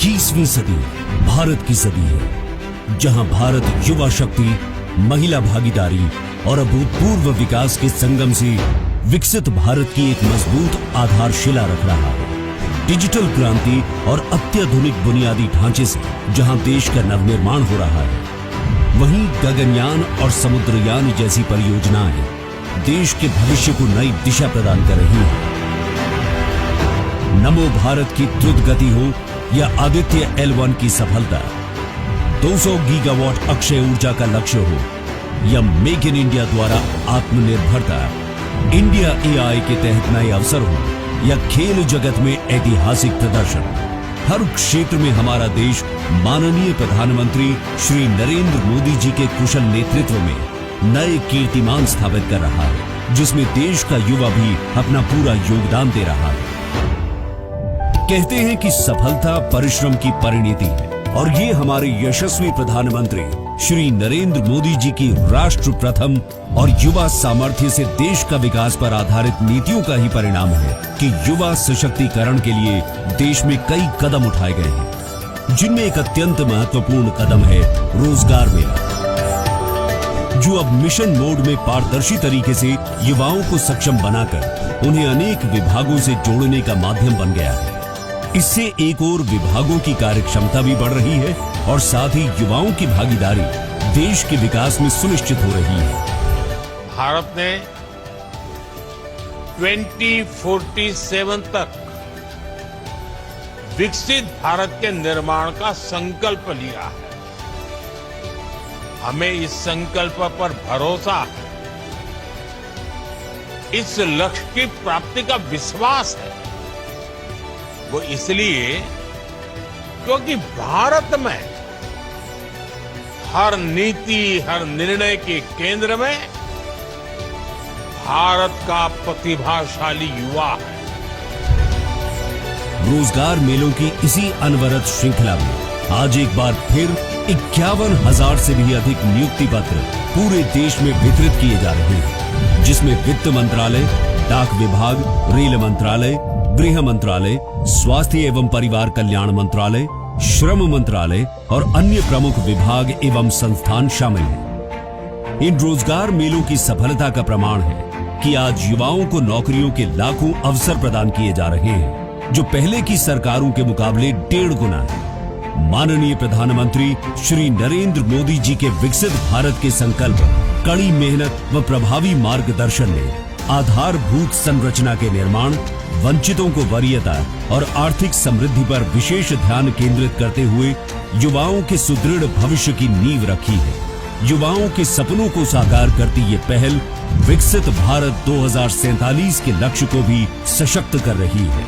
21वीं सदी भारत की सदी है, जहां भारत युवा शक्ति, महिला भागीदारी और अभूतपूर्व विकास के संगम से विकसित भारत की एक मजबूत आधारशिला रख रहा है। डिजिटल क्रांति और अत्याधुनिक बुनियादी ढांचे से जहां देश का नवनिर्माण हो रहा है, वहीं गगनयान और समुद्रयान जैसी परियोजनाएं देश के भविष्य को नई दिशा प्रदान कर रही हैं। नमो भारत की द्रुत गति हो या आदित्य L1 की सफलता, 200 गीगावाट अक्षय ऊर्जा का लक्ष्य हो या मेक इन इंडिया द्वारा आत्मनिर्भरता, इंडिया AI के तहत नए अवसर हो या खेल जगत में ऐतिहासिक प्रदर्शन, हर क्षेत्र में हमारा देश माननीय प्रधानमंत्री श्री नरेंद्र मोदी जी के कुशल नेतृत्व में नए कीर्तिमान स्थापित कर रहा है, जिसमें देश का युवा भी अपना पूरा योगदान दे रहा है। कहते हैं कि सफलता परिश्रम की परिणति है, और ये हमारे यशस्वी प्रधानमंत्री श्री नरेंद्र मोदी जी की राष्ट्र प्रथम और युवा सामर्थ्य से देश का विकास पर आधारित नीतियों का ही परिणाम है कि युवा सशक्तिकरण के लिए देश में कई कदम उठाए गए हैं, जिनमें एक अत्यंत महत्वपूर्ण कदम है रोजगार मेला, जो अब मिशन मोड में पारदर्शी तरीके से युवाओं को सक्षम बनाकर उन्हें अनेक विभागों से जोड़ने का माध्यम बन गया है। इससे एक और विभागों की कार्यक्षमता भी बढ़ रही है और साथ ही युवाओं की भागीदारी देश के विकास में सुनिश्चित हो रही है। भारत ने 2047 तक विकसित भारत के निर्माण का संकल्प लिया है। हमें इस संकल्प पर भरोसा है, इस लक्ष्य की प्राप्ति का विश्वास है। वो इसलिए क्योंकि भारत में हर नीति, हर निर्णय के केंद्र में भारत का प्रतिभाशाली युवा है। रोजगार मेलों की इसी अनवरत श्रृंखला में आज एक बार फिर 51,000 से भी अधिक नियुक्ति पत्र पूरे देश में वितरित किए जा रहे हैं, जिसमें वित्त मंत्रालय, डाक विभाग, रेल मंत्रालय, गृह मंत्रालय, स्वास्थ्य एवं परिवार कल्याण मंत्रालय, श्रम मंत्रालय और अन्य प्रमुख विभाग एवं संस्थान शामिल हैं। इन रोजगार मेलों की सफलता का प्रमाण है कि आज युवाओं को नौकरियों के लाखों अवसर प्रदान किए जा रहे हैं, जो पहले की सरकारों के मुकाबले 1.5 गुना है। माननीय प्रधानमंत्री श्री नरेंद्र मोदी जी के विकसित भारत के संकल्प, कड़ी मेहनत व प्रभावी मार्गदर्शन ने आधारभूत संरचना के निर्माण, वंचितों को वरीयता और आर्थिक समृद्धि पर विशेष ध्यान केंद्रित करते हुए युवाओं के सुदृढ़ भविष्य की नींव रखी है। युवाओं के सपनों को साकार करती ये पहल विकसित भारत 2047 के लक्ष्य को भी सशक्त कर रही है।